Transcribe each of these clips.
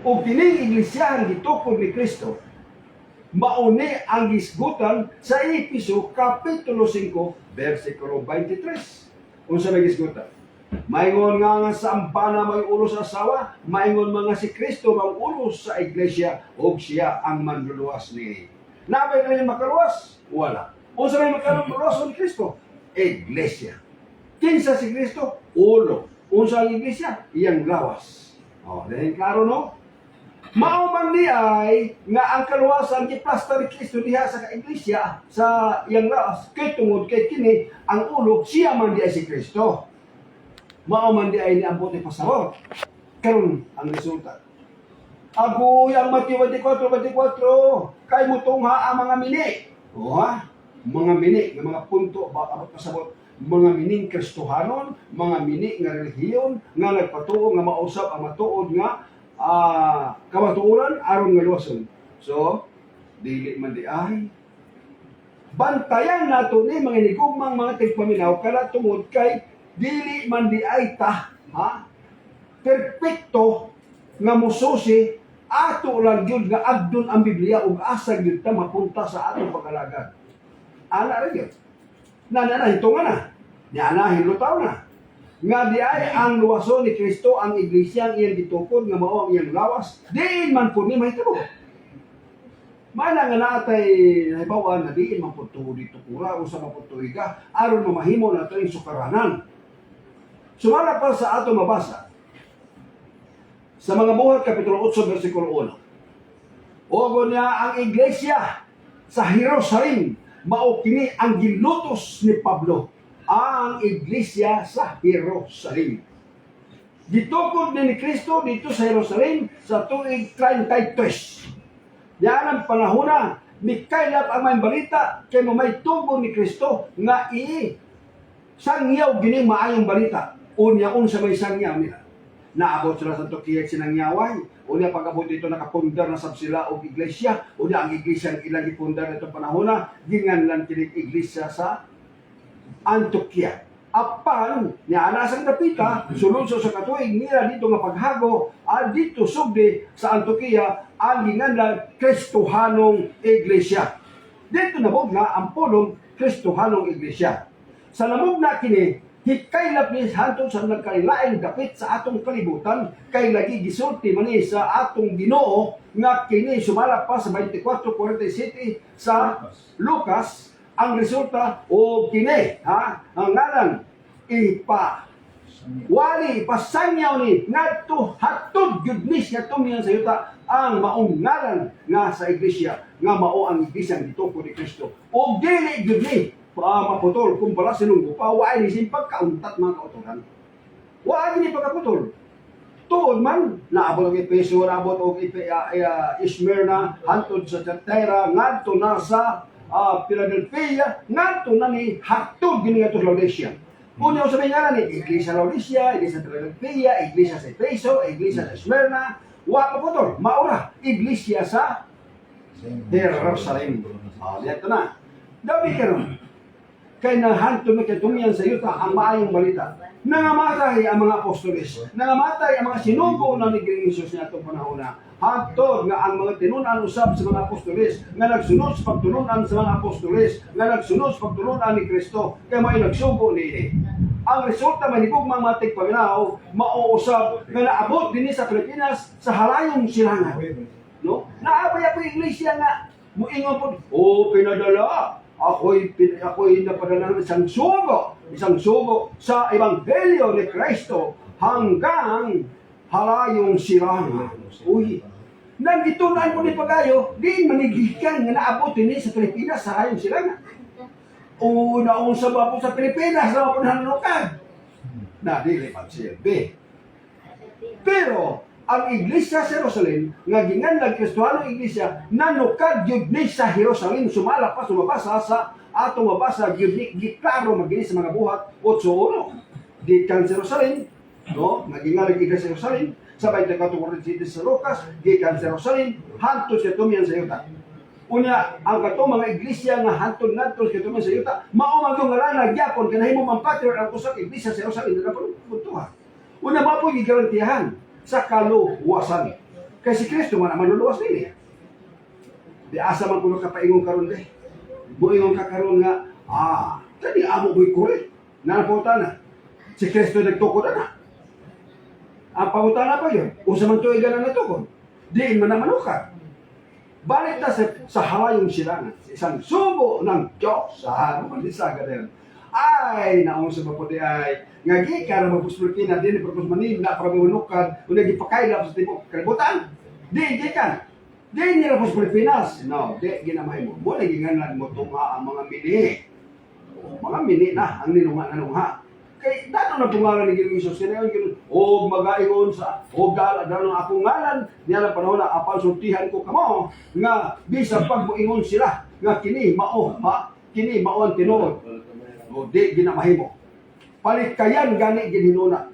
O kining iglesia gitukod ni Kristo, mauni ang gisgutan sa Episo Kapitulo 5, versikulo 23. Unsa may gisgutan? Maingon nga sa ambana may ulos sa asawa, maingon mga si Kristo mang ulos sa iglesia ug siya ang manluluwas ni. Nabay na makaluwas? Wala. Unsa may makaluwas ni Kristo? Iglesia. Kinsa si Kristo? Ulo. Unsa ang iglesia? Iyang lawas. Dahil klaro no? Mao man di ay nga ang kaluwasan giplasta ni Kristo diha sa iglesia sa iyang lawas kay tungod kay kini ang ulo siya man di ay si Kristo. Mao man di ay niabot ni pasahor. Karon ang resulta. Agoy ang Mateo 24:24 kay mutungha ang mga mini. Mga mini nga mga punto abot pasabot. Mga mining Kristohanon, mga mini nga relihiyon nga nagpatuo nga mausap ang matuod nga kamatuoran aron nga luwason. So, dili man di ay bantayan nato ni mga nigugmang mga tigpaminaw kala tungod kay dili man di ay ta perpekto nga mususi ato lang gyud nga agdon ang Biblia ug asa gyud ta mapunta sa atong pag-alagad. Ana ra gyud. Na hitungan na. Niana hilutaw na. Nga di ay ang luwason ni Kristo ang iglesia ang iyang gitukod nga mao ang iyang lawas. Diin man po ni mahitabo. Mana nga naatay halimbawa na diin man po dito kura o sa maputuiga aron mamahimo nato yung sukaranan. Sumala pa sa ato mabasa sa mga Buhat Kapitulo 8 versikulo 1. Ogo niya ang iglesia sa Jerusalem mao kini ang gilutos ni Pablo. Ang iglesia sa Jerusalem. Gitukod ni Kristo dito sa Jerusalem sa tuig 33. Yan ang panahon na ni kailap ang may balita kay may tubo ni Kristo nga sangyaw gining maayong balita. Unya unsa may sangyaw nila. Naabot sila sa tukiyag sinangyaway. Unya pag-abot dito nakapundar na sab sila og iglesia. Unya ang iglesia ang ilang ipundar nito panahon na ginganlan kining iglesia sa Antioquia. Apan niya anasang napita sulod sa katuig nila dito nga paghago dito sugdi sa Antioquia ang ginganlan Kristohanong Iglesia. Dito nabugna ang pulong Kristohanong Iglesia. Sa namugna kini hikaylap ni hantod sa nagkailaing dapit sa atong kalibutan kay lagi gisulti man ni sa atong Ginoo nga kini sumala pa sa 24:47 sa Lucas. Ang resulta o kini ang ngalan wali pasangyaw ni ngadto hatod gyud ni siya tumiyan sa yuta ang maong ngalan nga sa iglesia nga mao ang iglesia gitukod ni Kristo o dili gyud ni maputol kumpara sa lunggo pa waay ni simpag kauntat mga kauturan waay ni pagkaputol tuod man naabot og Efeso naabot og Smyrna hantod sa Thyatira ngadto na sa Philadelphia ngadto na ni hatod gini nga Laodicea. Unya sa ngalan ni Iglesia Laodicea, Iglesia Philadelphia, Iglesia sa Efeso, Iglesia sa Smyrna, wa pa putol, maura Iglesia sa Jerusalem. Dito na. Dabi karon. Kay nahantod na katumian sa yuta ang maayong balita. Nangamatay ang mga apostoles. Nangamatay ang mga sinugo na ni Jesus niya itong panahon na. Hantod nga ang mga tinunan usab sa mga apostoles. Nga nagsunod sa pagtulunan sa mga apostoles. Nga nagsunod sa pagtulunan ni Kristo. Kaya may nagsugo ni ang resulta manigog mga matig paminaw, mauusab nga naabot din sa Pilipinas sa halayong silangan. No? Naabay ako yung iglesia nga. Muingon po, pinadala. Ako'y napadala ng isang sugo sa Ebanghelyo ni Kristo hanggang halayong silangan. Uy, nang itunan ko ni Pagayo, di manigikan nga naabot din sa Pilipinas sa halayong silangan. Una-una sa mga po sa Pilipinas, sa mga pananukad. Na, dili pagsilbi. Pero, ang Iglesia sa Jerusalem, nga ginganlag Kristohanong Iglesia, nanukad yun ni sa Jerusalem, sumala pa, sumabasa sa atong mabasa, giklaro magini sa mga Buhat, 8:1. Gikan sa Jerusalem, no? Naginganlag Iglesia sa Jerusalem, sa 24:47 sa Lucas, gikan sa Jerusalem, hantod siya tumiyan sa yuta. Unya, ang kato mga iglesia nga hantod-nantod sa tumiyan sa yuta, maumag yung ngalan, nagyapon, kanahimo mang patriarch ang kusang Iglesia sa Jerusalem, na puntuha. Una ba po gigarantiyahan sa kaluwasan. Kay si Kristo man ang manluluwas nini. Di asa man kuno ka paingon karon de. Buingon ka karon nga, kani amo boy kore. Nanapota si Kristo nagtukod na. Ang pangutana pa yun, usa man tuigan na natukod. Di man na manukat. Balik na sa hawayong silangan, sa isang subo ng Diyos sa manisaga na yun. Ay, naong sa maputi ay, ngagi ka na mapuspulki na din, pagpus manin na para manukan, unang ipakain na sa tipo kalibutan. Di ka. Di nila po sa Pilipinas. No, di ginamay mo. Muna ginganan mo tunga ang mga mini. Mga mini na, ang ninunga. Kay dato na tungalan ni Ginoong Hesus kinayon kinon magaingon sa dala ng akong ngalan niya lang panahon na apal sultihan ko kamo nga bisan pag moingon sila nga kini mao ang tinuod. O di ginamahimo. Palit kayan gani ginhinuna.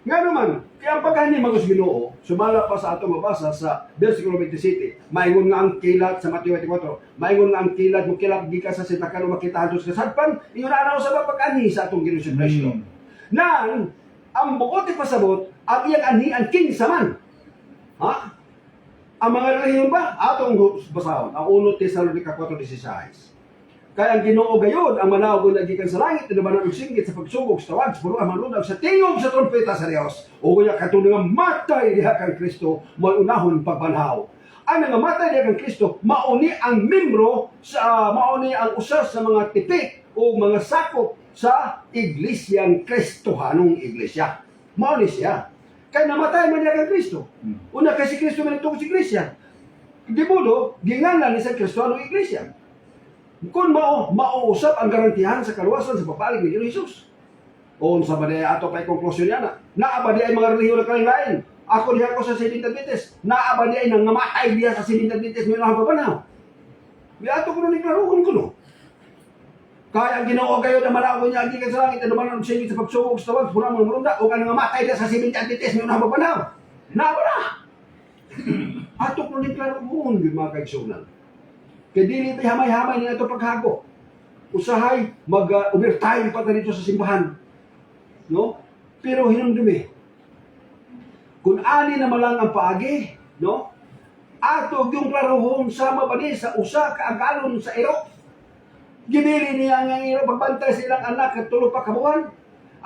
Nga naman, kaya ang pagkani magos Ginoo, sumala pa sa ato mabasa sa versikulo 27, maingon nga ang kilat sa Mateo 24, maingon nga ang kilat mo kilat gikan sa sinakano makitahan sa sadpan, ingon araw sa pagkani sa atong Ginoong Kristo. Nang ang bukod ti pasabot, ang iyang anhian kinsa man. Ang mga relihiyon ba? Atong basahon, ang 1 Tesalonica 4:16. Kaya ang Ginoo gayon ang manawag na gikan sa langit na manan og singgit sa pagsugod sa tawag sa puro manunag sa tingog sa trompeta sa Dios o kuya katulong nga matay diha kang Kristo mo unahon pagbanhaw. Ang nga matay diha kang Kristo mauni ang membro sa mauni ang usa sa mga tipik o mga sakop sa Iglesiyang Kristohanong iglesia. Mauni siya. Kaya namatay man diha kang Kristo. Una kay si Kristo man itong sa iglesia. Di modo gingalan ni sa Kristohanong iglesia. Kung mauusap ang garantihan sa kaluwasan sa papalig ni Ginoong Hesus. O sa bade ato pa'y konklusyon yan naabadi ay mga relihiyon na kalain-lain. Ako diha ko sa Seventh Adventist. Naabadi ay nangamatay diha sa Seventh Adventist may mga papanaw. May ato ko na niklaruhon ko no. Kaya ang Ginoo kayo na malawon niya gikan sa langit na dumanan sa sa pagsugod sa tawag pura mga marunda o ka nangamatay diha sa Seventh Adventist may mga papanaw. Naabada. Ato ko na niklaruhon mga kaigsunan. Kaya dili pa hamay-hamay nila ito paghago. Usahay, mag-overtime pa dito sa simbahan. No? Pero hinumdumi. Kung ani na malang ang paagi, no? Ato yung klaruhon sama ba sa usa kaagalon sa iro. Gibili niya ang iro pagbantay sa ilang anak at tulo pa kabuhan.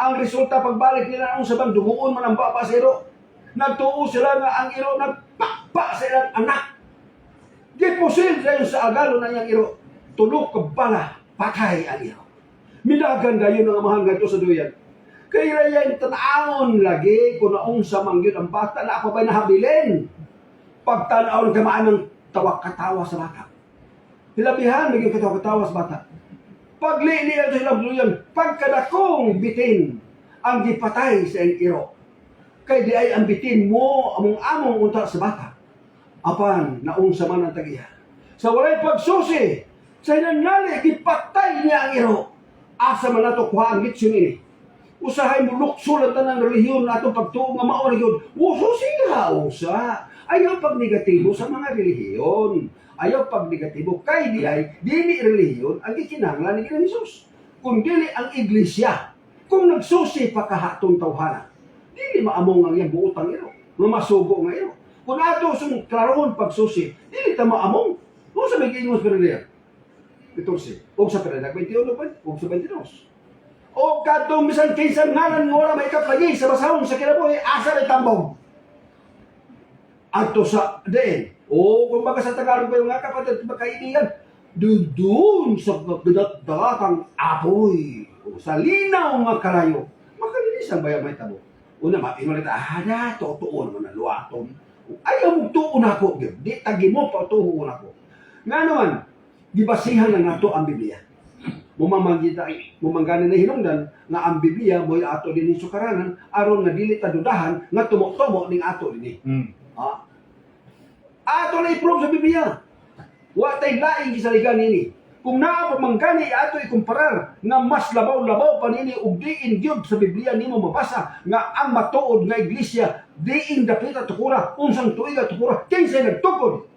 Ang resulta pagbalik nila ang sabang dumuon man ang baba sa iro. Nagtuo sila nga ang iro nagpakpa sa ilang anak. Di posible kayo sa agalo na niyang iro. Tulog ka bala, patay ang iro. Minagan kayo ng mahal ganito sa duyan. Kaya yan, tanawon lagi kung naong sa mangyod ang bata na ako ba'y nahabilin. Pagtanawon kamaan ng tawak-katawa sa bata. Hilabihan, naging katawa-katawa sa bata. Paglili ito sila duyan, pagkadakong bitin ang gipatay sa iro. Kaya di ay ang bitin mo, among unta sa bata. Apan, naong sa man ang tagiha. Sa walay pagsusi, sa nanali, gipatay niya ang iro. Asa man nato kuha ang litsyon ini. Usahay mo luksulan ng relihiyon na itong pagtuong nga maunag yun. Siya, usa. Ayaw pag negatibo sa mga relihiyon. Ayaw pag negatibo. Kay di ay, dili relihiyon ang ikinanglan ni Ginoong Hesus. Kung dili ang iglesia, kung nagsusi pa kahatong tawhana, dili maamong ang iyang buotang iro. Mamasugo nga iro. Kung ato sung klarohon pagsusi, dili ta maamong. Kung sa may kiingos pero niya. 14. O sa Peredag 21 pa, o sa 22. O katong bisan kinsa ngalan mo ra may kaplagi sa basahon sa kinabuhi, asa may tambong. Ato sa deen. O kung baga sa Tagalog pa yung nga kapatid magkaibigan, dudun sa dagatang apoy. O sa linaw nga kalayo, makalinis ang bayang may tabo. Una, mapinulita, totoo naman na luwaton. Ayaw mong tuon ako, di tagi mo pa tuon ako. Nga naman, gibasihan lang nato ang Biblia. Mumangganan na hinungdan nga ang Biblia mo'y ato din sukaranan aron nga dili ta dudahan nga tumo-tumo ning ato din. Ato na i-prove sa Biblia. Wa tay laing gisaligan nini. Kung naa pamanggani ato ikumparar nga mas labaw-labaw pa nini ug diin gyud sa Biblia nimo mabasa nga ang matuod nga iglesia diin dapita tukura unsang tuiga tukura kinsa nagtukod.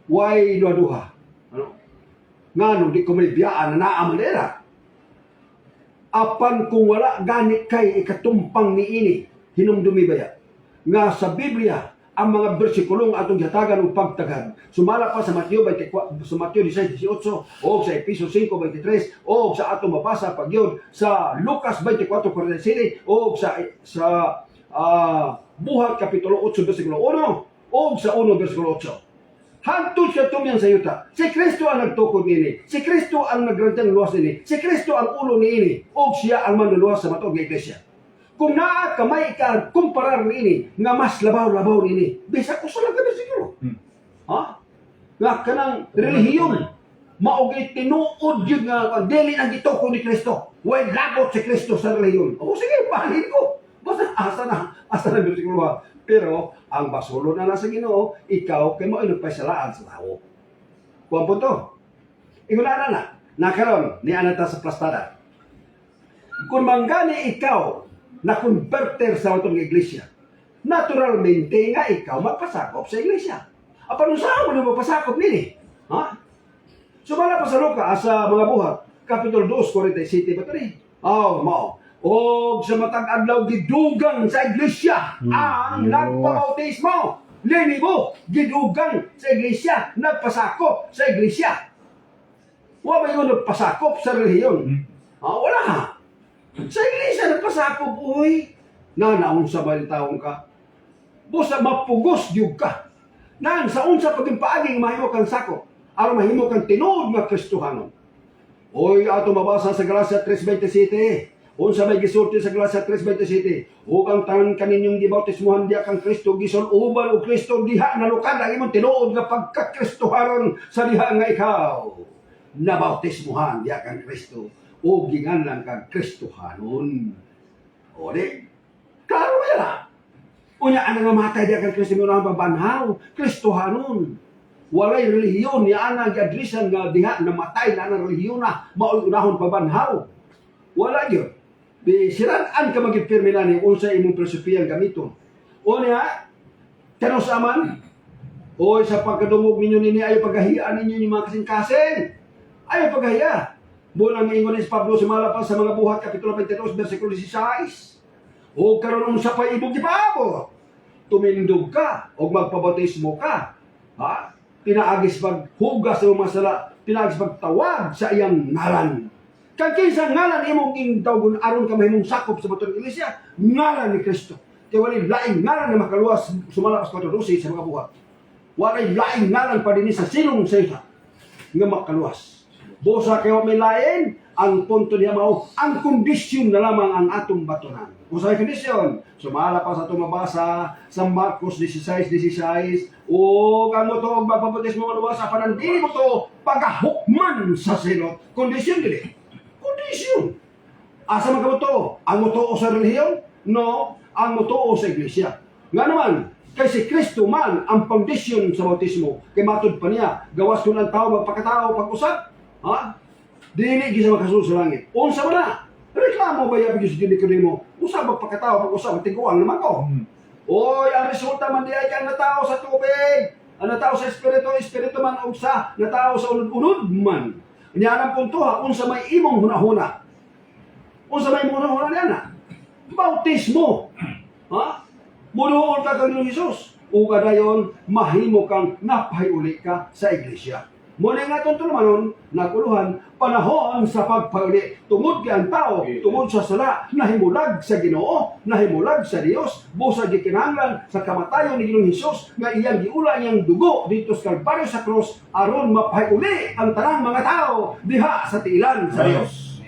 Way duha. Ngano di ko may biyaan na naa manera. Apan kung wala gani kay ikatumpang ni ini hinumdumi baya nga sa Biblia ang mga bersikulong atong gihatagan og pagtagad. Sumala pa sa Mateo 16:18 o sa Efeso 5:23 o sa atong mabasa pagyod sa Lucas 24:47 o sa Buhat Kapitulo 8 versikulo 1 o sa 1 versikulo 8. Hantod siya tumyan sa yuta. Si Kristo ang nagtukod nini. Si Kristo ang nagrantang luwas nini. Si Kristo ang ulo nini. O siya ang manluluwas sa matog nga iglesia. Kung naa ka may kumparar nini nga mas labaw-labaw nini, bisa ko sa lang ka siguro. Ha? Nga kanang relihiyon maugay tinuod yun nga dili ang gitukod ni Kristo. Way labot si Kristo sa relihiyon. O sige, bahalin ko. Basta asa na bersikulo. Pero ang basulo na nasa Ginoo, ikaw kay mo inugpaysalaan sa tao. Kuwan po to. Ingunaran na. Nakaroon ni anata sa plastada. Kung manggani ikaw na converter sa atong iglesia, naturalmente nga ikaw magpasakop sa iglesia. Apa nung saan mo na magpasakop nini? Ha? Sumala pa sa Lucas sa mga buhat, Kapitulo 2:47 ba ito rin? Mao. O sa matag adlaw gidugang sa iglesia ang nagpabautismo. Linibo gidugang sa iglesia, nagpasakop sa iglesia. Wa ba yung nagpasakop sa relihiyon? Wala ha. Sa iglesia nagpasakop, uy. Nanaon sa balitaon ka. Busa mapugos gyud ka. Nan sa unsa paging paaging mahimo kang sakop, aron mahimo kang tinuod nga Kristohanon. Uy, ato mabasa sa Galacia 3:27. Unsa may gisulti sa Galacia 3:27, ug ang tanan kaninyong gibautismuhan diha kang Kristo gison uban og Kristo diha nalukad ang imong tinuod nga pagkakristohanon sa diha nga ikaw nabautismuhan diha kang Kristo ug ginganlan kang Kristohanon. O di, klaro yan. Unya ana nga matay diha kang Kristo mo nang babanhaw, Kristohanon. Walay relihiyon ni ana giadresan nga diha namatay na ang relihiyon na mao unahon babanhaw. Wala gyud. Siraan ka magipirmi na ni unsa imong filosofiyang gamiton. O niya, tanos aman, o sa pagkadungog ninyo nini ayaw pagahiyaan ninyo yung mga kasing-kasing. Ayaw paghahiya. Buwan ang ingon ni Pablo sumala pa sa mga buhat, Kapitulo 22, versikulo 16. O karon unsa pa ibog gipaabot. Tumindog ka o magpabautismo ka. Ha? Pinaagis paghugas sa mga sala, pinaagis pagtawag sa iyang ngalan. Kang kinsa ngalan imong gintawgon aron ka mahimong sakop sa batong iglesia, ngalan ni Kristo. Kaya walay laing ngalan na makaluwas sumala sa patudusi sa mga buhat. Walay laing ngalan pa dinhi sa silong sa isa nga makaluwas. Bosa kayo may lain, ang punto niya mao, ang kondisyon na lamang ang atong batunan. Kung sa kondisyon, sumala pa sa itong mabasa sa Marcos 16:16, o ang mo ito magpaputis mo maluwas, apan hindi mo ito pagahukman sa silot. Kondisyon din kondisyon. Asa man ka mo to? Ang motoo sa relihiyon? No, ang motoo sa iglesia. Nga naman, kay si Kristo man ang foundation sa bautismo. Kay matud pa niya, gawas ko ng tao magpakatao pag-usap. Ha? Dili gisa makasulod sa langit. Unsa man na? Reklamo ba yabi sa dili ko nimo? Usab magpakatao pag-usap, tiguan naman ko. Oy, ang resulta man di ay kang natao sa tubig. Ang natao sa espiritu man og sa natao sa unod-unod man. Niya ang punto ha, unsa may imong hunahuna. Unsa may imong hunahuna niya na? Bautismo. Ha? Munuon ka kang Jesus. O kadayon, mahimo kang napahiuli ka sa iglesia. Muna nga itong tulumanon, naguluhan, panahon sa pagpauli. Tungod kay ang tao, tungod sa sala, nahimulag sa Ginoo, nahimulag sa Dios, busa gikinahanglan sa kamatayon ni Ginoong Hesus, nga iyang giula iyang dugo dito sa Kalbaryo sa krus, aron mapahiuli ang tanang mga tao diha sa tiilan sa Dios.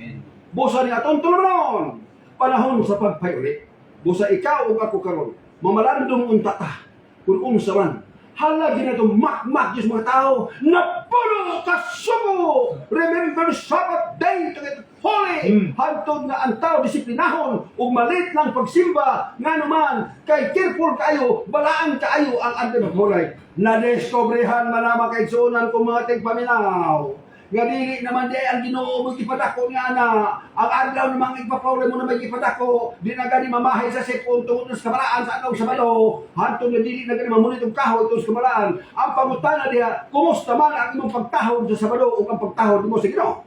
Busa ni atong tulumanon, panahon sa pagpauli. Busa ikaw o ako karon, mamalandong unta ta, kung unsa man, halagi na itong makmak yung mga tao na puno kasubo. Remember Sabbath day to get holy. Hantod nga ang tao disiplinahon ug malit lang pagsimba nga naman kay careful kayo, balaan kayo ang ante maghuray. Na-discobrehan man naman kay sunan kung mga tigpaminaw. Nga dili naman di ang Ginoo mo ipadako nga na ang adlaw namang igpapawre mo na may ipadako di na gani mamahay sa sipon tungod sa kabalaan sa adlaw sa balo hantod na dili na gani mamunit og kahoy tungod sa kabalaan ang pangutana diha kumusta man ang imong pagtahod sa Sabado ug ang pagtahod mo sa Ginoo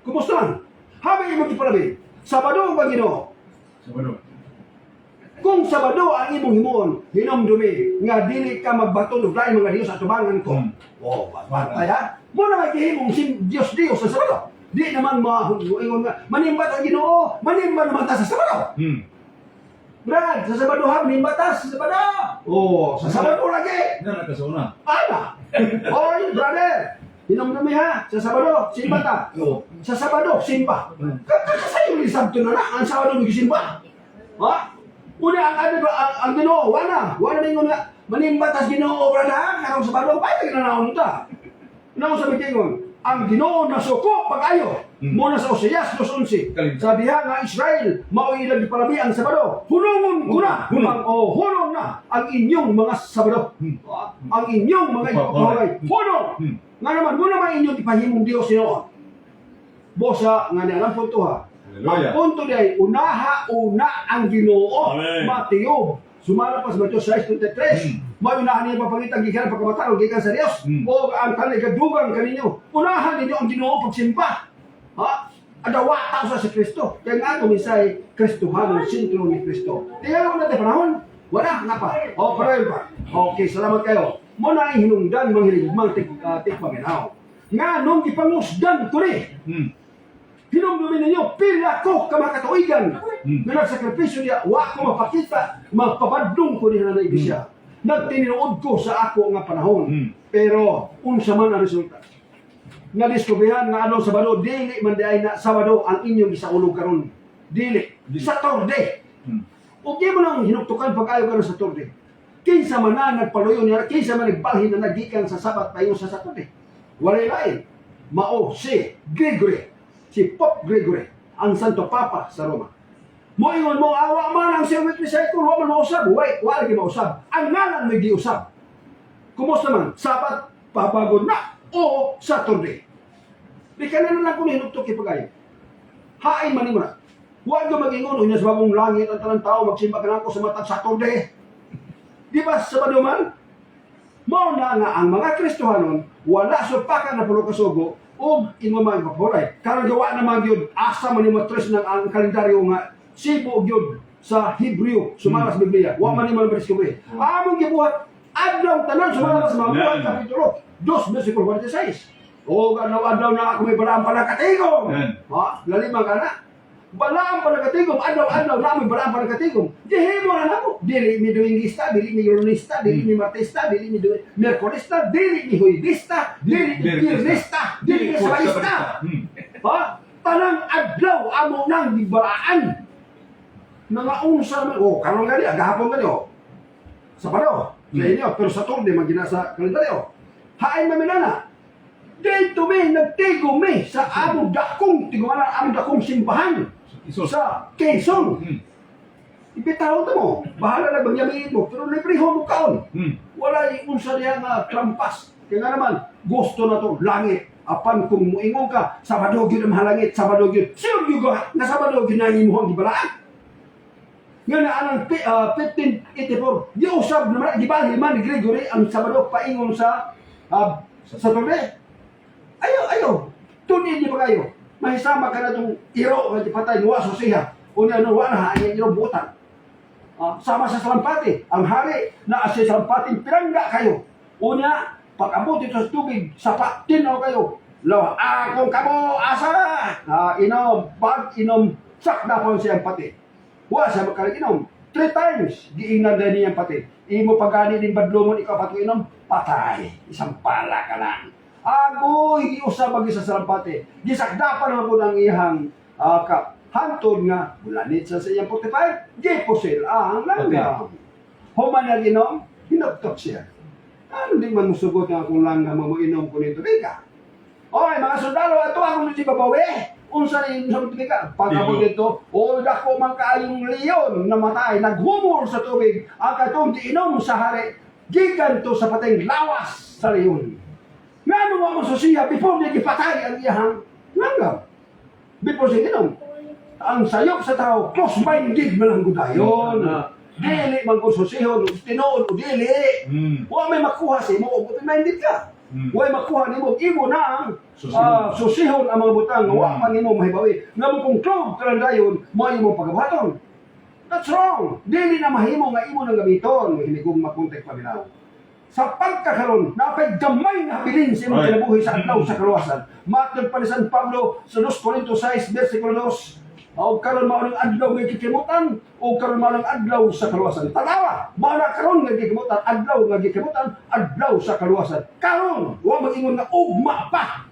kumusta man habang imong ipalabi Sabado ba Ginoo Sabado Kung Sabado ang imong himuon, hinumdumi nga dili ka magbaton og lain mga Dios sa tubangan ko. Oh, patay ha. Mo na magihimong Dios sa Sabado. Di naman ingon nga manimbat ang Ginoo, manimbat naman ta sa Sabado. Brad, sa Sabado ha, manimbat ta sa Sabado. Oh, sa Sabado lagi. Nga ka sa una. Ana. Oy, brother. Hinumdumi ha, sa Sabado, simba ta. Sa Sabado, simba. Kakasayo ni Sabto na ang Sabado nagsimba. Ha? Una ang Ginoo, wala ningon nga manimbatas Ginoo brada karong Sabado pa ginanaon ta. Namo sa bitingon, ang Ginoo nasuko pag-ayo. Muna sa Oseas 2:11. Sabi nga Israel, mao ilang gipalabi ang Sabado. Hunungon ko na. Hunong na ang inyong mga Sabado. Ang inyong mga ipapahagay. Hunong. Nga naman, muna man inyong ipahimong Dios siya. Bosa nga ni alam punto ha. Ang punto niya, una ang Ginoo. Mateo, sumalapas Mateo 6:23. Maunahan niya papangitang gikan pagkamatao gikan sa Dios. O ang kaligadugan kaninyo. Unahan ninyo ang Ginoo pagsimba. Ha? Adawata sa si Kristo. Kaya nga tumisay Kristohanon, sintro ni Kristo. Tingnan mo natin panahon. Wala, napa. O, parayon pa. Okay, salamat kayo. Muna ay hinungdan manghiligmang tikpaminaw. Nga nung ipangusdan ko rin. Hinumdumin ninyo, pila ko kamakatuigan. Nga nagsakripisyo niya, wa ko mapakita, magpabadlong ko niya na iglesia. Nagtininuod ko sa ako nga panahon. Pero, unsa man ang resulta. Nadiskubrihan nga anong Sabado, dili man di ay na Sabado ang inyong isaulog karon. Dili. Sa Torde. O di mo nang hinuktukan pag-ayo karon sa Torde. Kinsa man na nagpaluyo niya, kinsa man nagbalhin na nagikan sa Sabat payo sa Torde. Walay lain. Mao si Gregory. Si Pope Gregory, ang Santo Papa sa Roma. Moingon mo, awa man ang siya witness sa ito, wala man mausab, wala ki mausab. Ang ngalan may giusab. Kumusta man, Sabat, papagod na, o Saturday. Di ka na lang kung hinuktok ipagayo. Hain man mo na. Huwag yung mag-ingon, unya sa bagong langit ang talang tao, magsimba ka na ako sa matang Saturday. Di ba, Sabado man? Mao na nga ang mga Kristohanon, wala supakan na pulo kasugo, o inumang paporay. Karang gawa naman yun, asa man yung matres ng ang kalendaryo nga sibo yun sa Hebreo, sumalas Biblia. Wa man yung mga diskubre. Among gibuhat, adlaw tanan sumalas sa mga buhat kapitulo 2 versikulo 46. O adlaw na ako may balaan pa nakatigom. Ha? Lalima ka na. Balaan pa nakatigom, adlaw na may balaan pa nakatigom. Dihimo na nako. Dili mi Dominguista, dili mi Lunes,ta, dili mi Martesista, dili mi Merkolista, dili mi Huwebista, dili mi Biyernesta, dili mi Sabayista. Ha? Tanang adlaw amo nang gibalaan. Mga unsa man, karon gani, agahapon gani Sabado. Sa inyo, pero sa Torde man gina sa kalendaryo. Hain maminana. Dito mi nagtigo mi sa among dakong tigumanan among dakong simbahan sa Quezon. Ibitaw to mo, bahala na bangyamin mo, pero libriho mo kaon. Wala unsa diya nga trampas. Kaya nga naman, gusto na to langit. Apan kung muingon ka, Sabado gyud ang halangit, Sabado gyud. Sure gyud na Sabado gyud na imong gibalaan. Nga na anang 1584, di usab naman, gibalhin man ni Gregory ang Sabado paingon sa Torde. Ayo. Tunin di ba kayo? Mahisama ka na itong iro, patay, nuwa susiha. O niya, nuwa na, ang iro butan. Sama sa salampati. Ang hari na sa salampati, pirangga kayo. O niya, pag-abot ito sa tubig, sapatin ako kayo. Lawa, akong kamo, asa! Inom, pag-inom, sakda po siyang pati. Huwag siya magkaliginom. 3 times, giingnan na niyang pati. Imo pagani din badlungon, ikaw patuinom, patay. Isang pala ka lang. Agoy, giusab bagi sa salampati. Gisakdapan naman po ng iyang hantod nga, bulanit sa iyang 45, giposil ang langgam. Human na ginom, hinagtok siya. Ano di man musugot nga kung langgam mo inom ko nito, di ka? Oy, mga sundalo, ito akong niti babawi. Unsa ni sa ka? Pagkabot dito, dako man kaayong leon namatay, naghumor sa tubig, ang katong inom sa hari, gigan to sa pateng lawas sa leon. Nga mo masusiya before niya gipatay ang iyahang langgam. Before siya ginom. Ang sayop sa tao, close-minded man ang gudayon. Dili man kung susihon, tinoon o dili. Huwag may makuha sa imo, open-minded ka. Huwag makuha ni mo, imo na ang susihon ang mga butang, huwag pa ni mo mahibawi. Nga mo kung club ka lang dayon, mo imo pagkabaton. That's wrong. Dili na mahimo nga imo nang gamiton, hinigong makontek paminaw. Sa pagkakaroon, napay gamay na habilin sa imong kinabuhi sa adlaw sa kaluwasan. Matod pa ni San Pablo sa 2 Corintios 6, versikulo 2, o karon mao ng adlaw nga gikimutan, o karon mao ng adlaw sa kaluwasan. Tanawa, mao na karon nga gikimutan, adlaw nga gikimutan, adlaw sa kaluwasan. Karon, wa mag-ingon nga ugma pa.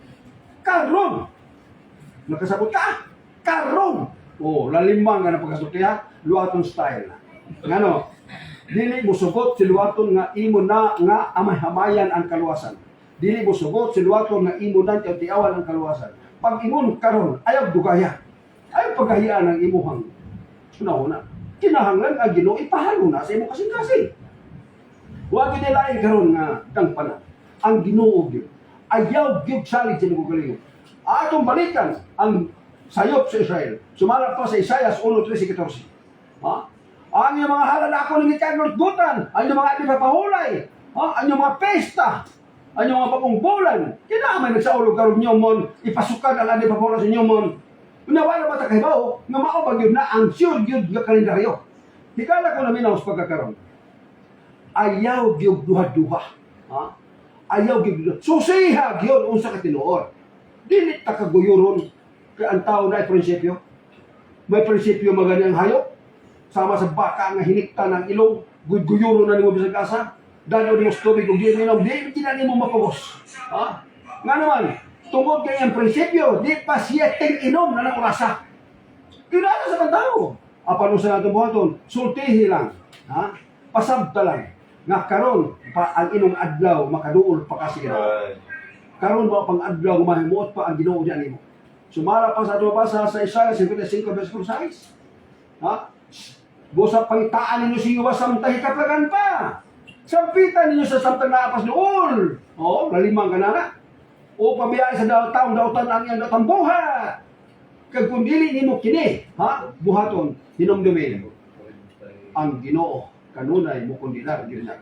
Karon. Nakasabot ka? Karon. Oh, lalimang nga na pagkasultiha, luwaton style. Ngano? Dili mo sugot si luwaton nga imo na nga amay-hamayan ang kaluwasan. Dili mo sugot si luwaton nga imo na tiawan ang kaluwasan. Pag ingon karon, ayaw dugaya. Ayaw pagahiyaan ang imuhang una-una. Kinahanglan ang Ginoo ipahalo na sa imo kasing-kasing. Wa gyud lain karon nga kang pana. Ang Ginoo gyud ayaw gyud salig sa imong kalingon. Atong balikan ang sayop sa Israel. Sumala pa sa Isaias 1:13-14. Ha? Ang iyong mga halal ako ng ikagulot-gutan, ang iyong mga ipapahulay, ang iyong mga pesta, ang iyong mga bagong bulan, kinamay nagsaulog karon nyomon, ipasukan ang ipapahulay sa nyomon. Unawala ba ta kahibaw, nga mao ba gyud na ang sure gyud nga kalendaryo. Hikala ko na minaw sa pagkakaroon. Ayaw gyud duha-duha. Ha? Ayaw gyud susiha gyud unsa ka tinuod. Dili ta kaguyuron kay ang tao na prinsipyo. May prinsipyo magani ang hayop. Sama sa baka nga hinikta ng ilong, guyuron na nimo bisag asa. Dadaw nimo sa tubig ug di minom, di kinani mo mapugos. Ha? Nga naman, tungod kay ang prinsipyo, di pa siya inom na ng orasa. Kinala sa pantao. Apan sa natong buhaton, sultihi lang. Ha? Pasabta lang. Nga karon pa ang inong adlaw makaduol pa kasi karon ba pang adlaw mahimuot pa ang Ginoo diyan nimo. Sumara pa sa ato basa sa Isaiah 55:6. Ha? Busa pangitaan ninyo si Yuwa samtang hikaplagan pa. Sampitan ninyo sa samtang naapas nool. O, lalimang ka na. O, pabiyaan sa taong dautan ang iyang dautang buhat. Kag kung dili nimo kini, ha? Buhaton, hinumdumin. Ang Ginoo kanunay mo kundinar yun na.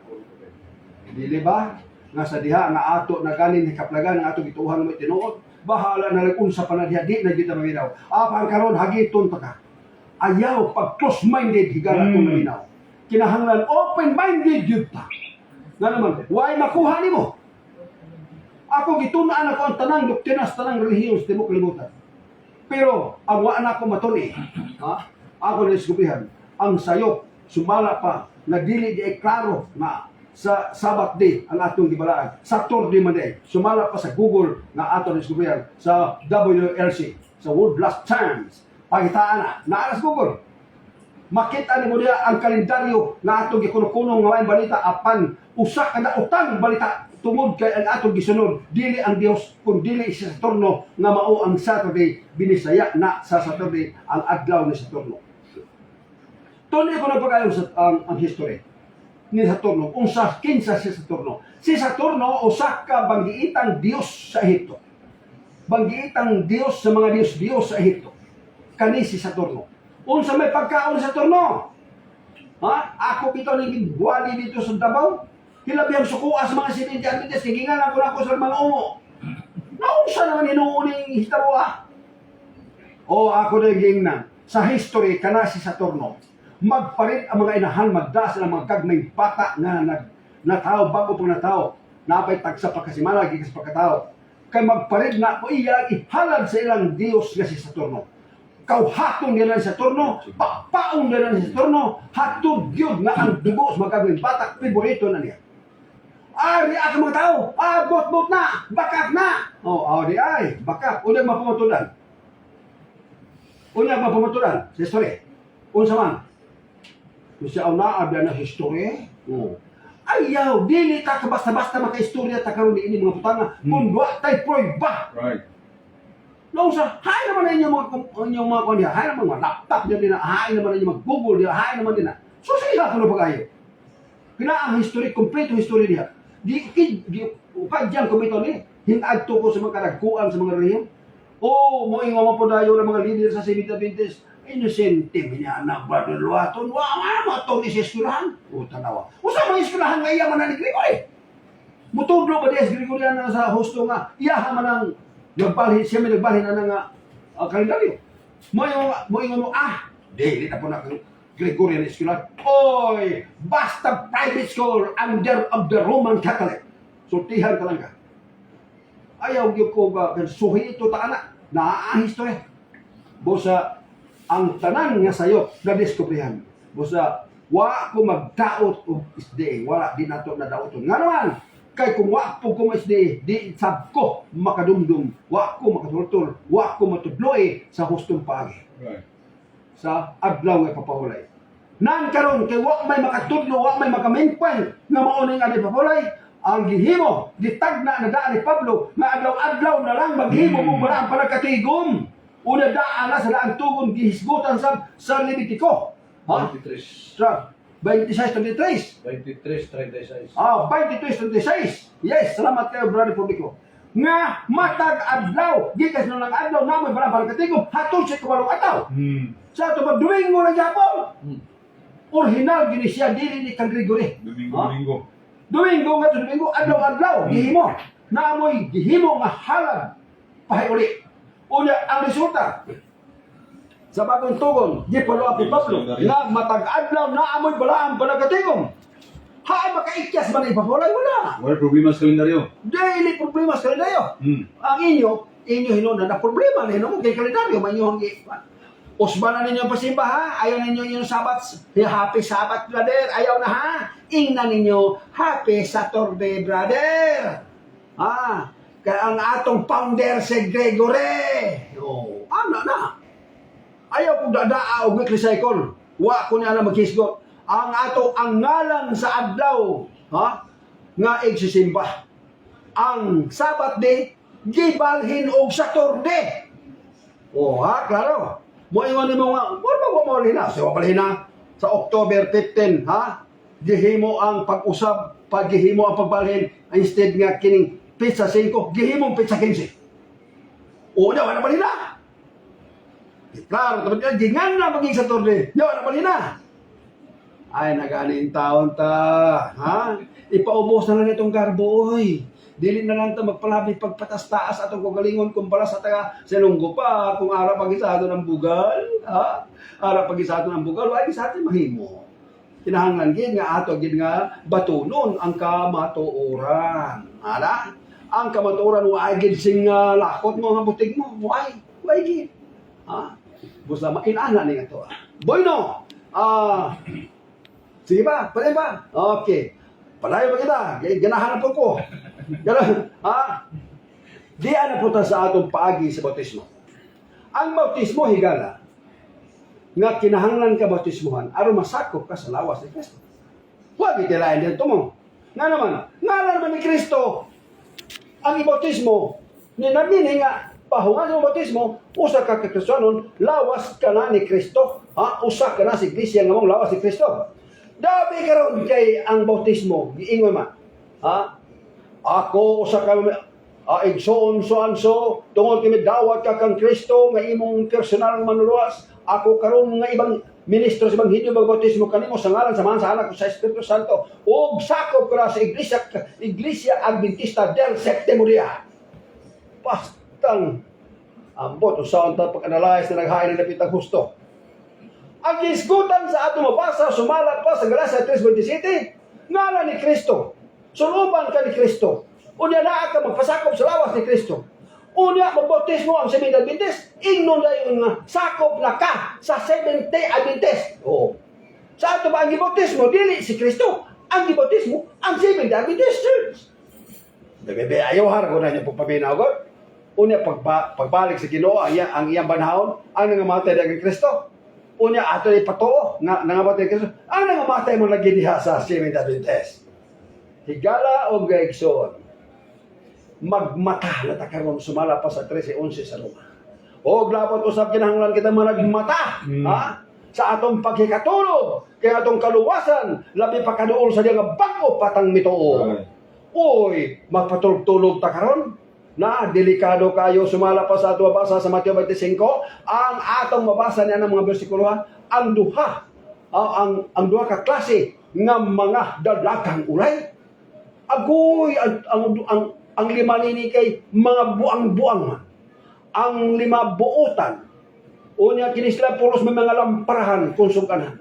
Dili ba? Nga sa diha nga ato na ganin hikaplagan nga ato gituhan mo tinuod. Bahala na lagunsa pa na diha, di na kita maminaw. Apang karon hagiton pa ka. Ayaw pag close-minded higala kong maminaw. Kinahanglan open-minded yun pa. Nga naman, why makuha ni mo? Ako gitunaan ako ang tanang doktrina sa tanang relihiyon sa timog kalibutan. Pero ang waan ako matuni, ha? Ako na-iskupihan, ang sayop, sumala pa, nagdili di klaro na sa Sabbath day ang atong gibalaan. Saturday man day, sumala pa sa Google na atong na-iskupihan, sa WLC, sa World Last Chance. Pagitaan na, naaras Google. Makita ni mo diya ang kalendaryo na atong gikuno-kunong nga may balita apan usa ka na utang balita tungod kay ang atong gisunod dili ang Dios kun dili si Saturno nga mao ang Saturday binisaya na sa Saturday ang adlaw ni Saturno. Tunay ko na pag-ayon sa ang history ni Saturno unsa kinsa si Saturno. Si Saturno usa ka banggiitang Dios sa Ehipto. Banggiitang Dios sa mga Dios sa Ehipto. Kani si Saturno. Unsa may pagkaon sa Saturno? Ha? Ako bitaw ni buwali dito sa Davao. Hilabi ang sukuha sa mga Seventh Day Adventist. Higingan ako sa mga umo. Naunsa naman inuuning hitawa? O ako na gingnan. Sa history, kana si Saturno. Magparit ang mga inahan, magdas ng mga kagmay bata na natao, bago pang natao. Napay tagsa pagkasimala, gigas pagkatao. Kay magparit na, o iya, ihalad sa ilang Diyos nga si Saturno. Kauhatong nila sa Saturno, papaong nila sa Saturno, hatod yun nga ang dugo sa magagawin batak, piborito na niya. Ari ako mga tao, bot-bot na, bakak na. Ari ay, bakak, unang mapamatulan. Unang mapamatulan, sa history. Unsa man. Kung siya ang naabya na history, ayaw, dili ka basta-basta maka-istorya ta karon ini mga putanga, kung duwa tay proyba. Right. Noong sa, hay naman na inyong mga kanya, hay naman mga laptop niya din na, hay naman na inyong mga Google niya, hay naman din na. So, siya ka na pag-ayo. Kina ang history, kompleto history niya. Upad dyan kumito ni, hinagto ko sa mga karagkuan sa mga relihiyon. Mo ingo mo po dayo ng mga leader sa Seventh Day Adventist. Inosente, minana, brother Luaton, wala mo itong iseskulahan. Tanawa. Usa mga iskulahan nga iya man na ni Gregory. Mutudlo ba diya si Gregory na sa hosto nga, iyaha man ang nagbalhin, siya may nagbalhin na nga kalendaryo. Mo ingon mo, dili na po na Gregorian School. Oy, basta private school under of the Roman Catholic. Sultihan ka lang ka. Ayaw gyud ko ba suhi ito ta anak. Naahis to eh. Busa ang tanan nga sayo na diskubrihan. Busa wa ko magdaot og isde, wala din nato na daoton. Nga naman, kay kung wa po ko isde, di sab ko makadumdum, wa ko makatultol, wa ko matudloy sa hustong pagi. Right. Sa adlaw nga papahulay. Nan karon kay wa may makatudlo, wa may makamimpay nga mao ning ani papahulay, ang gihimo gitagna na daan ni Pablo nga adlaw-adlaw na lang maghimo mo para ang panagkatigom. Una daan na sa daang tugon gihisgutan sa Levitico. Ha? 23. Sa 26-23. 23-36. 23-36. Yes, salamat kayo, brother publiko. Nga matag adlaw, gikas na lang adlaw namoy para katigom hatod sa kabalong adlaw. Sa ito pag Domingo ng Japon. Original gini siya dili ni kang Gregory. Domingo. Domingo nga to Domingo adlaw-adlaw gihimo. Naamoy gihimo nga halad pahiuli. Una ang resulta sa bagong tugon, di palo api Pablo, na matag-adlaw na amoy balaan panagatigom. Hay makaikyas ba na ipapulay? Wala. Wala problema sa kalendaryo. Daily problema sa kalendaryo. Ang inyo hinuna na problema na hinuna kay kalendaryo. Manyong usba na ninyo ang pasimba ha. Ayaw ninyo yung Sabat. Happy Sabat, brother. Ayaw na ha. Ingnan ninyo, Happy Saturday, brother. Kaya ang atong founder si Gregory. Ano na? Ayaw kong dadaa o weekly cycle. Wa ko niya na magkisgot. Ang ato ang ngalan sa adlaw, nga igsisimba. Ang Sabat day, gibalhin og Saturday. Klaro. Mo ingon mo nga, wala ba mo lina? So balhina sa October 15, gihimo ang pag-usab, paggihimo ang pagbalhin instead nga kining pizza 5, gihimo pizza 15. Daw na balhina. Klaro, tapos yan, gingan na maging Saturday. Yo, nabalina. Ay, naganing taon ta. Ipaubos na lang itong karbo, oy. Dili na lang ito magpalabi pagpatas-taas atong kagalingon kumpara sa taga Selunggo pa. Kung ara pagisado ng bugal, ara pagisado ng bugal, ay sa atin mahimo. Kinahanglan gid nga ato gid nga batunon ang kamatuoran. Ang kamatuoran wa ay gid sing lakot mo nga butig mo. Wa gid. Busa mainana ni ato. Bueno. Sige ba? Pwede ba? Okay. Palayo ba kita? Ganahan po ko. Ganun. Di na po sa atong paagi sa bautismo. Ang bautismo higala nga kinahanglan ka bautismuhan aron masakop ka sa lawas ni Kristo. Huwag itilayan din ito mo. Nga naman ni Kristo ang ibautismo ni nabini nga pahungan sa bautismo, usa ka Kristiyanon, lawas ka na ni Kristo. Usa ka na si Iglesia nga mong lawas ni Kristo. Dabi karon kay ang bautismo, giingon man. Ako usa ka igsoon so tungod kami dawat ka kang Kristo nga imong personal manluwas. Ako karon nga ibang ministro sa Ebanghelyo magbautismo kanimo sa ngalan sa Ama sa Anak sa Espiritu Santo. Ug sakop ka sa Iglesia Adventista del Sétimo Día. Pastang ambot usaon ta pag-analyze na naghain ng napitang husto. Ang isgutan sa ato mabasa, sumalat pa sa Galacia 3:27, ngalan ni Kristo. Suluban ka ni Kristo. Unya na ka magpasakop sa lawas ni Kristo. Unya magbautismo ang Seventh Adventist. Ingnon na yung sakop na ka sa Seventh Adventist. Sa ato ba ang gibautismo? Dili si Kristo. Ang gibautismo, ang Seventh Adventist Church. Bebe, ayaw harap ko na niya pagpabinaw ko. Unya pagbalik sa Ginoo ang iyang banhaon, ang nangamatay ng Kristo. Unya ato ipatoo nga nangamatay Kristo. Ang nangamatay mo lagi diha sa Seventh Adventist. Higala o gaigsoon. Magmata na ta karon sumala pa sa 13:11 sa Roma. Glapot usab kinahanglan kita managmata, sa atong pagkikatulog, kay atong kaluwasan, labi pa kaduol sa diya nga bag-o patang mituo. Magpatulog-tulog ta karon. Delikado kayo sumala pa sa ato mabasa sa Mateo 25 ang atong mabasa niya ng mga bersikulo ang duha ang duha ka klase nga mga dalagang ulay agoy ang lima nini kay mga buang-buang ang lima buotan unya kini sila pulos may mga lamparahan kung suganan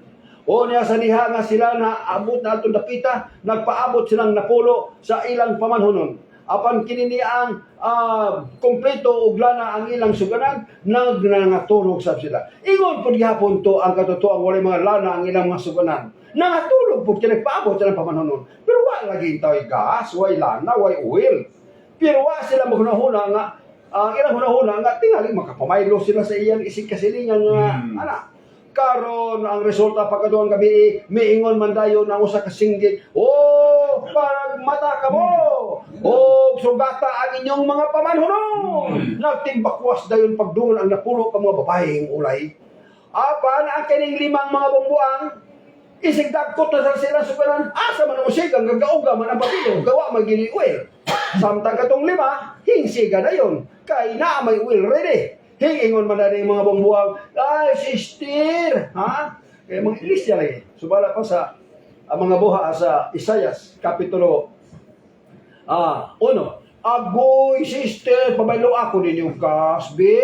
O niya sa diha nga sila na abot na atong dapita, nagpaabot silang napulo sa ilang pamanhonon. Apan kini niya ang kompleto ug lana ang ilang suganan, nangatulog sab sila. Ingon pud gihapon to ang katotoang walay mga lana ang ilang mga suganan. Nangatulog pud kini paabot silang pamanhonon. Pero wa lagi tayo gas, way lana, way oil. Pero wa sila maghunahuna nga ang ilang hunahuna nga tingali makapamaylo sila sa iyang isig kasilingan nga ana. Karon ang resulta pagkaduhang gabi miingon man dayon ang usa ka singgit, "Oh, parang mata ka mo. Oh, sugata ang inyong mga pamanhunon." Nagtimbakwas dayon pagdungon ang napulo ka mga babaeng ulay. Apan ang kining limang mga bumbuang isig dagkot na sila suganan. Asa man ang usig ang gagauga man ang babilo, gawa man gini oil. Samtang katong lima, hingsiga dayon kay naa may oil ready. Hingingon man na rin mga bongbuang, "Ay, sister!" Ha? Kaya mga Elisya lagi. Subala pa sa mga buha sa Isayas, Kapitulo 1. "Agoy, sister, pabaylo ako ninyong kasbe.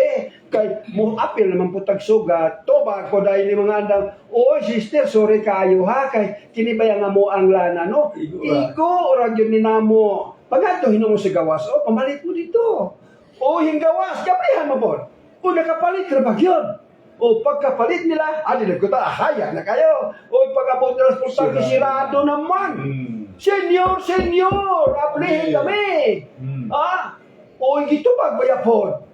Kay mo apil naman po tagsugat. Toba ko dahil ni mga andang, oy, sister, sorry kayo ha. Kay kinibaya nga mo ang lana, no? Igo, orang yun ni namo. Pagkato hinong sa gawas, o, pamalit mo dito. O, hinggawas, kaprihan mo po. O, nakapalit ka ba yun? O, pagkapalit nila, adi nagkuta, haya na kayo. O, pagkabot nila sa pultang sirado naman. Senyor, aplihin kami. Ha? O, gito pagbayapon.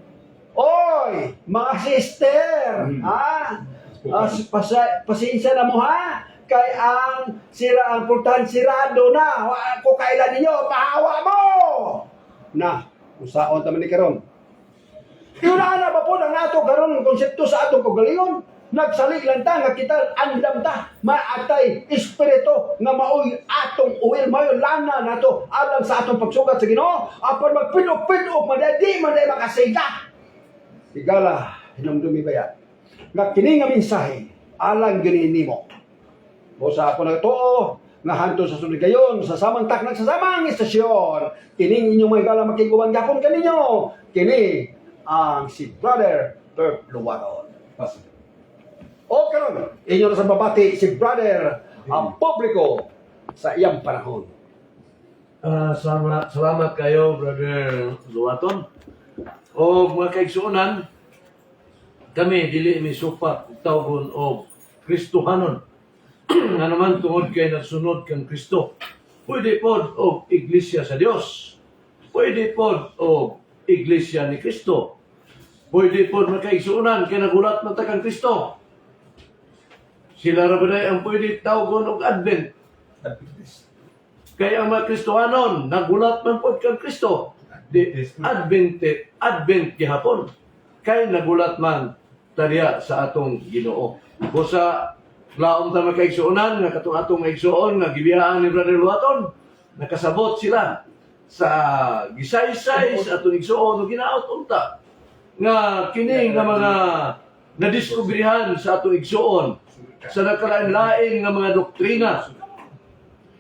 Oy, mga sister, ha? Pasensya na mo, ha? Kay ang pultahan sirado na. Kung kailan ninyo, pahawa mo. Na, kung saon taman ni karon. Yun na ba po ang ato karon konsepto sa atong kagalingon? Nagsalig lang ta nga kita andam ta maatay espiritu nga maoy atong uwil mayo lana nato alang sa atong pagsugat sa Ginoo apan magpinok-pinok madadi man day makasiga. Igala hinumdumi baya nga kini nga mensahe alang gini nimo. Busa ako na to nga hanto sa sunod gayon sa samang taknak sa samang istasyon kining inyong mga igala makiguban gapon kaninyo kini ang si Brother Perp Luwaton. O karon, inyo na sa babati si Brother ang publiko sa iyang panahon. Salamat kayo, Brother Luwaton. O mga kaigsuonan, kami dili mi supak tawgon o Kristohanon. Nga naman tungod kay nagsunod kang Kristo. Pwede pod o iglesia sa Dios. Pwede pod o iglesia ni Kristo. Pwede po makaigsuunan kay nagulat na takang Kristo. Sila rabaday ang pwede tawgon og Advent. Kaya ang mga Kristohanon, nagulat man po kang Kristo. Di Advent gihapon. Kay nagulat man tariya sa atong Ginoo. Busa laom ta makaigsuunan nga katong atong maigsuon nga gibiyaan ni Brother Luwaton, nakasabot sila sa gisaysay sa atong igsuon ug ginaot unta nga kini nga mga nadiskubrihan sa atong igsuon sa nakalain-lain nga mga doktrina.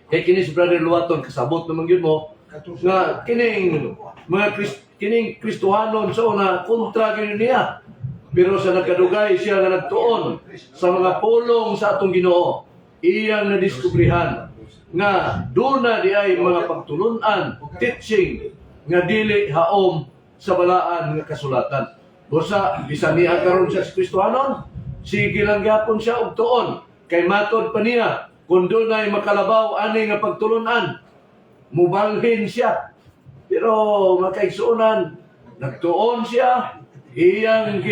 Kay kini si Brother Luwaton kasabot naman gyud mo nga kining mga kining Kristohanon sa una kontra gyud niya. Pero sa nagkadugay siya nga nagtuon sa mga pulong sa atong Ginoo, iyang nadiskubrihan nga duna di ay mga pagtulunan, teaching nga dili haom sa balaan nga kasulatan. Busa bisan niya karon siya sa Kristohanon, sige lang gyapon siya og tuon kay matod pa niya kun dunay makalabaw ani nga pagtulunan, mubalhin siya. Pero makaigsuonan, nagtuon siya, iyaming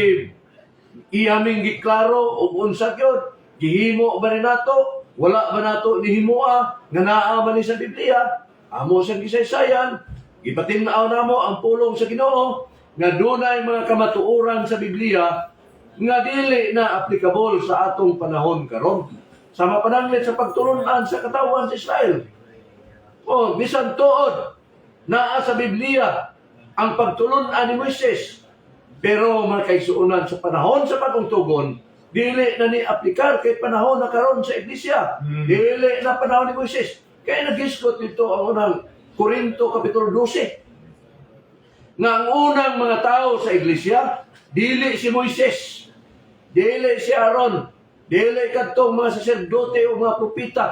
giklaro ug unsa gyud gihimo ba ni nato wala ba nato nihimoa nga naa man ni sa Biblia amo sa gisaysayan ipatin-aw namo ang pulong sa Ginoo nga dunay mga kamatuoran sa Biblia nga dili na applicable sa atong panahon karon sama pananglit sa pagtulunan sa katawan sa Israel. O bisan tuod naa sa Biblia ang pagtulunan ni Moises. Pero makaigsuunan sa panahon sa pagtungtugon, dili na ni aplikar kay panahon na karon sa iglesia. Dili na panahon ni Moises. Kaya nag-iskot nito ang unang Korinto Kapitulo 12. Nga ang unang mga tao sa iglesia, dili si Moises, dili si Aaron, Dili kadtong mga saserdote o mga propeta,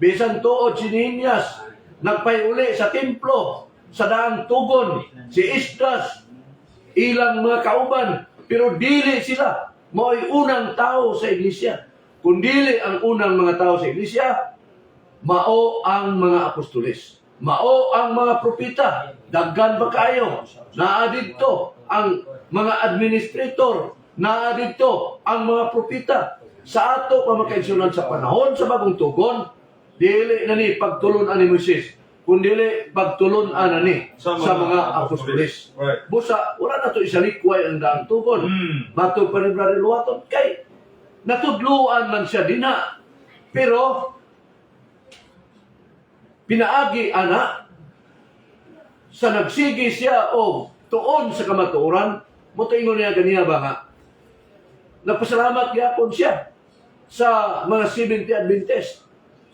bisan tuod si Nehemias, nagpayuli sa templo, sa daang tugon, si Esdras, ilang mga kauban, pero dili sila mao'y unang tao sa iglesia. Kung dili ang unang mga tao sa iglesia, mao ang mga apostoles, mao ang mga propeta, daggan ba kayo? Naa dito ang mga administrator, naa dito ang mga propeta. Sa ato pamakaigsunan sa panahon sa bagong tugon, dili na ni pagtulon ani Moises, kundi pagtulon na ni sa mga apostoles. Right. Busa, wala na to isalikway ang daang tugon. Matod pa ni Brother Luwaton, kay natudluan man siya dina. Pero, pinaagi ana, sa nagsigi siya o tuon sa kamatuoran, mutingon niya ganiya ba nga, nagpasalamat gyapon siya sa mga 70 Adventist.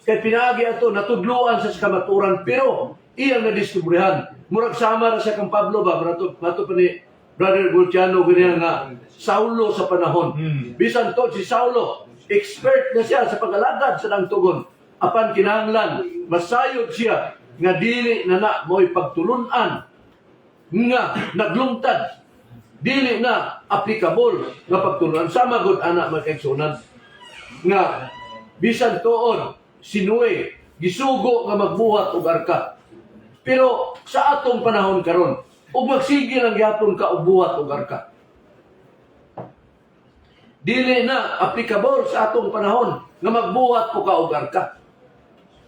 Kay pinaagi ato, natudluan sa kamatuoran, pero iyang nadiskubrihan. Murag sama ra sa kang Pablo ba, mato pa ni Brother Gulciano, ganyan nga, Saulo sa panahon. Bisan to si Saulo, expert na siya sa pag-alagad sa daang tugon. Apan kinahanglan, masayod siya, nga dili na mo'y pagtulunan, nga naglungtad, dili na applicable nga pagtulunan. Sama gud anak magkaigsunan, nga bisan tuon, sinuwe, gisugo nga magbuhat og arka. Pero sa atong panahon karon, ug magsige lang gyapon ka og buhat og arka. Dili na applicable sa atong panahon nga magbuhat ko ka og arka.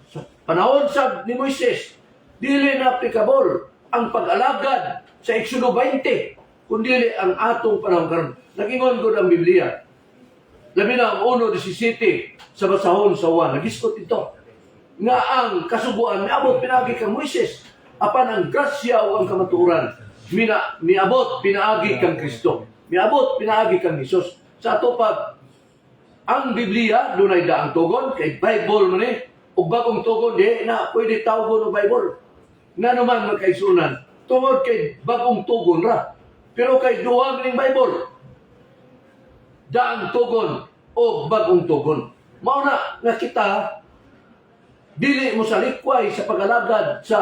Sa panahon sa ni Moises, dili na applicable ang pag-alagad sa Exodo 20, kundi ang atong panahon karon. Nagingon gud ang Biblia. Labi na ang 1:17 sa basahon sa 1, nagisgot ito. Nga ang kasuguan, miabot pinaagi kang Moises. Apan ang grasya o ang kamatuoran, miabot pinaagi kang Kristo. Miabot pinaagi kang Hesus. Sa ato pag, ang Biblia, doon ay daang tugon, kay Bible man o bagong tugon, di na pwede tawgon o Bible. Nga naman magkaisunan, tungod kay bagong tugon ra. Pero kay duwag ning Bible, daang tugon o bagong tugon. Mauna nga kita, dili mo sa likway sa pag-alagad sa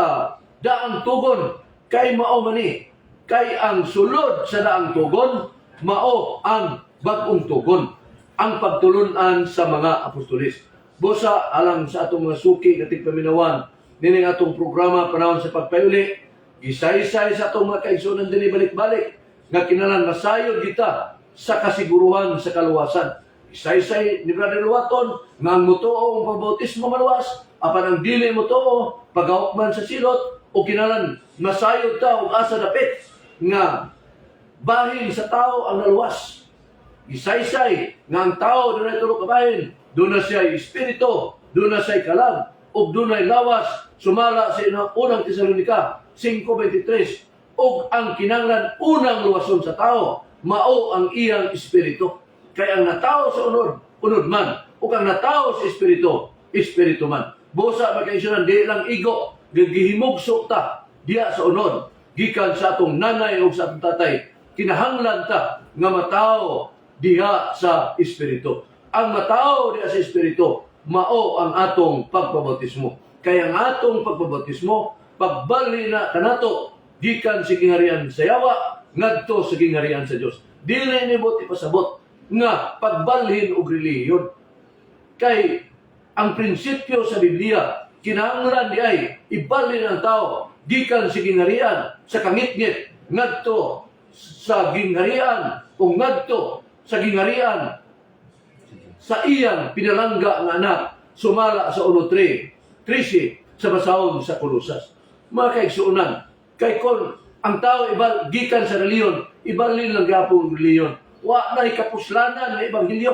daang tugon, kay mao mani, kay ang sulod sa daang tugon, mao ang bagong tugon, ang pagtulunan sa mga apostolis. Busa, alang sa atong mga suki, katig paminawan, nining atong programa, panahon sa pagpayuli, isay-isay sa atong mga kaigsunan din balik-balik, nga kinalan masayod kita sa kasiguruhan sa kaluwasan. Isay-isay ni Brother Luwaton, nga ang mutuo ang pagbautismo maluwas, apan ang dili mutuo, pagawakman sa silot, o kinalan masayod ta o asa dapit, nga bahin sa tao ang naluwas. Isay-isay nga ang tao doon ay tulog kabahin, doon na siya espiritu, doon na siya kalag, o doon ay lawas, sumala sa unang Tesalonica 5:23, o ang kinanglan unang luwason sa tao, mao ang iyang espiritu. Kaya ang natao sa unod man, o ang natao sa espiritu man. Busa magkaisunan, di lang igo, gagihimugso ta, diya sa unod, gikan sa atong nanay o sa atong tatay, kinahanglan ta nga matao diha sa espiritu. Ang matao diha sa espiritu, mao ang atong pagpabautismo. Kaya ang atong pagpabautismo, pagbali na kanato, gikan sa kingharian sa yawa, ngadto sa kingharian sa Dios. Dili ni buti pasabot nga pagbalhin og relihiyon. Kay ang prinsipyo sa Biblia, kinahanglan di ay ibalhin ang tao gikan sa kingharian, sa kangitngit, ngadto sa gingharian, o ngadto sa gingharian sa iyang pinalangga nga anak, sumala sa 1:13 sa basahon sa Kolosas. Mga kaigsuunan, kay kon ang tao gikan sa reliyon, ibalin lang gapong reliyon. Wa na ikapuslanan ng ebanghelyo.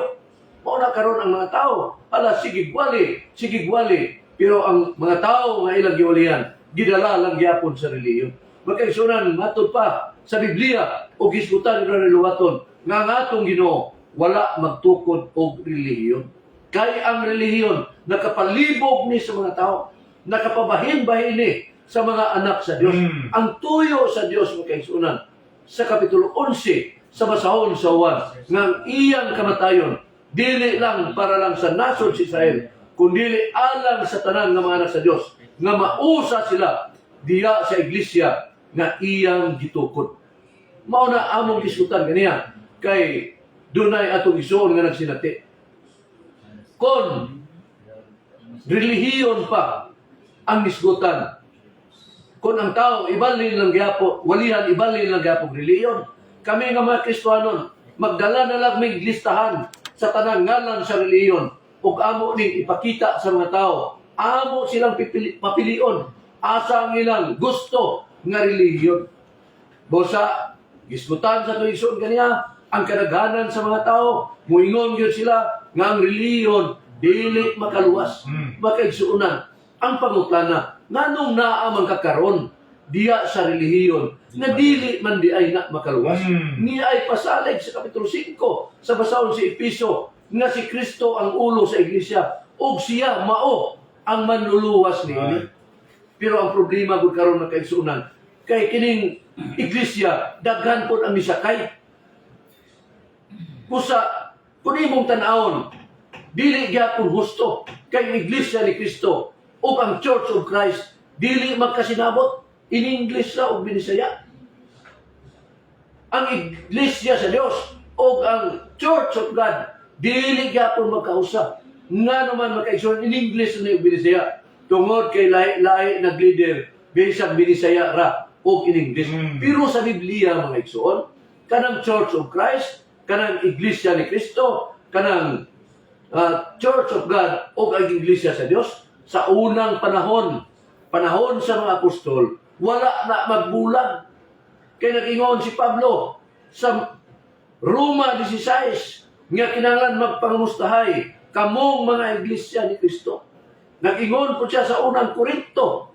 Mao na karon ang mga tao, ala sige gwali. Pero ang mga tao nga ilang giwalihan, gidala lang gyapon sa reliyon. Magkaisunan, matod pa sa Biblia o gisgutan ni Brother Luwaton, nga ang atong Ginoo wala magtukod og relihiyon. Kay ang relihiyon nakapalibog ni sa mga tao, nakapabahin-bahin ni sa mga anak sa Dios. Ang tuyo sa Dios magkaisunan sa kapitulo 11 sa basahon sa 1, nga ang iyang kamatayon dili lang para lang sa nasod si Israel, kundi alang sa tanan nga mga anak sa Dios nga mausa sila diya sa iglesia nga iyang gitukod. Mao na among diskutan ganiya kay dunay atong isuon nga nagsinati. Kon relihiyon pa ang isgutan, kung ang tao ibalin lang gyapon, walihan ibalin lang gyapon relihiyon, kami nga mga Kristiyanon magdala na lang may listahan sa tanang ngalan sa relihiyon ug amo ning ipakita sa mga tao, amo silang papilion asa ang ilang gusto nga relihiyon. Bosa gisgutan sa tuigsoon kaniya ang kadaghanan sa mga tao, muingon gyud sila nga ang relihiyon dili makaluwas, makaigsuunan. Ang pangutana, nganong naa man kakaron diya sa relihiyon na dili man di ay na makaluwas. Niya ay pasalig sa Kapitulo 5 sa basahon si Episo nga si Kristo ang ulo sa iglesia ug siya mao ang manluluwas niini. Pero ang problema gud karon na kaigsuunan kay kining iglesia daghan pod ang misakay. Kusa kun imong tan-awon dili gyapon husto kay iglesia ni Kristo ug ang Church of Christ dili magkasinabot in English sa ug Binisaya. Ang iglesia sa Dios ug ang Church of God dili gyapon magkausap. Nga naman makaigsoon in English na ug Binisaya tungod kay lahi nag-leader bisag Binisaya ra ug in English. Pero sa Biblia mga igsoon, kanang Church of Christ, kanang iglesia ni Kristo, kanang Church of God ug ang iglesia sa Dios sa unang panahon sa mga apostol, wala na magbulag. Kaya nag-ingon si Pablo sa Roma 16 nga kinahanglan magpangamustahay kamong mga iglesia ni Kristo. Nag-ingon po siya sa unang Korinto,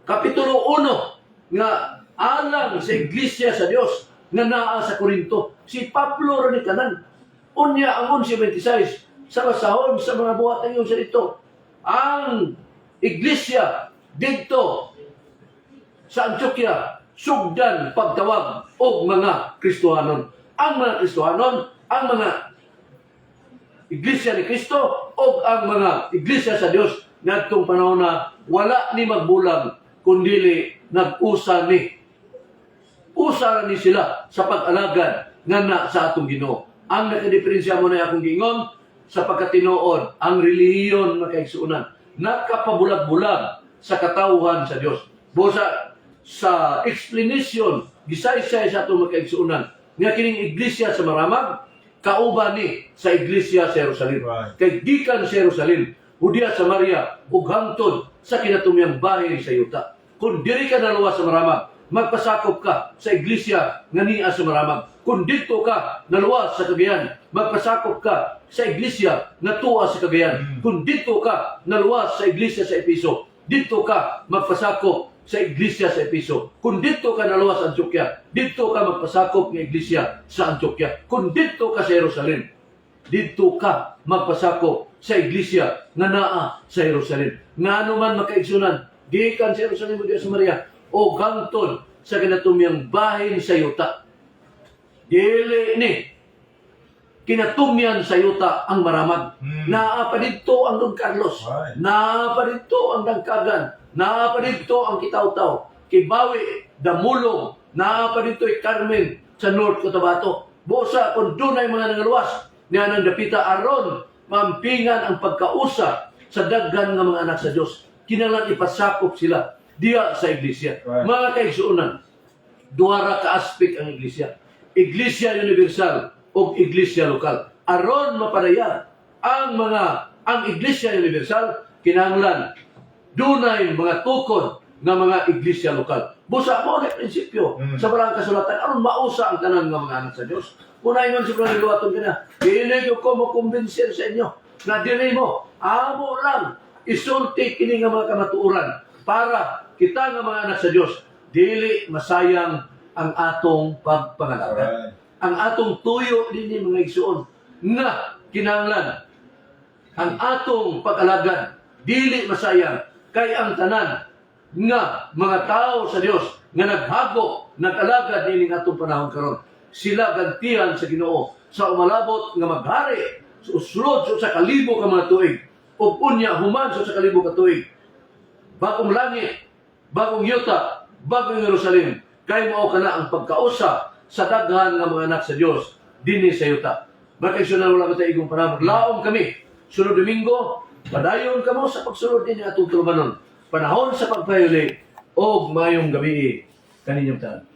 Kapitulo 1, nga alang sa iglesia sa Dios na naa sa Korinto. Si Pablo rin kanan. Unya ang 11:26 sa basahon sa mga buhat ng sa ito. Ang iglesia dito sa Antioquia sugdan pagtawag og mga Kristohanon. Ang mga Kristohanon, ang mga iglesia ni Kristo o ang mga iglesia sa Dios ngadtong panahon na wala ni magbulag kundi nag-usa ni sila sa pag-alagad nga na sa atong Ginoo. Ang nakadiferensya mo na akong gingon sa pagkatinuod, ang relihiyon makaigsuunan nakapabulag-bulag sa katawhan sa Dios. Busa sa explanation gisaysay sa atong makaigsuunan nga kining iglesia sa Maramag kauban ni sa iglesia sa Jerusalem. Kay gikan sa Jerusalem, Judea, Samaria, ug hangtod sa kinatumyang bahin sa yuta. Kung diri ka naluwas sa Maramag, magpasakop ka sa iglesia nga niya sa Maramag. Kung dito ka naluwas sa Cagayan, magpasakop ka sa iglesia nga tuwa sa Cagayan. Kung dito ka naluwas sa iglesia sa Episo, dito ka magpasakop sa iglesia sa Episo. Kung dito ka naluwas sa Antioquia, dito ka magpasakop ng iglesia sa Antioquia. Kung dito ka sa Jerusalem, dito ka magpasakop sa iglesia nga naa sa Jerusalem. Nga naman makaigsunan, gikan sa Jerusalem o sa Maria, o hangtod sa kinatumyang bahin sa yuta. Dili ni kinatumyan sa yuta ang Maramag. Naa pa dito ang Don Carlos. Naa pa dito ang Dangkagan. Naa pa dito ang Kitaw-Taw. Kibawi, Damulong. Naa pa dito ay Carmen sa North Cotabato. Busa kung doon ay mga nangaluwas nga nang dapita aron mampingan ang pagkausa sa daghan nga mga anak sa Dios. Kinahanglan ipasakop sila diya sa iglesia. Mga kaigsuunan, duha ra ka aspect ang iglesia. Iglesia universal o iglesia lokal. Aron mapadaya ang iglesia universal, kinahanglan dunay mga tukod nga mga iglesia lokal. Busa mo na prinsipyo sa barang kasulatan aron mausa ang tanan nga mga anak sa Dios. Kunay man siguro niluwaton kana, dili ko mo kumbinser sa inyo na dili mo amo lang isulti kini nga mga kamatuoran para kita nga mga anak sa Dios dili masayang ang atong pagpangalaga. Ang atong tuyo dinhi mga igsuon nga kinahanglan ang atong pag-alagad dili masayang kay ang tanan nga mga tao sa Dios nga naghago, nag-alagad dinhi nga atong panahon karon. Sila gantihan sa Ginoo sa umalabot nga maghari sulod sa kalibo ka mga tuig, o unya human sa kalibo ka tuig. Bagong langit, bagong yuta, bagong Jerusalem, kay mao kana ang pagkausa sa daghan nga mga anak sa Dios dinhi sa yuta. Bakasyonan wala ba tayo igong panahon? Laom kami. Sunod Domingo, padayon kamo sa pagsunod din atong tulumanon. Panahon sa pagpayuli o mayong gabi kaninyong tanan.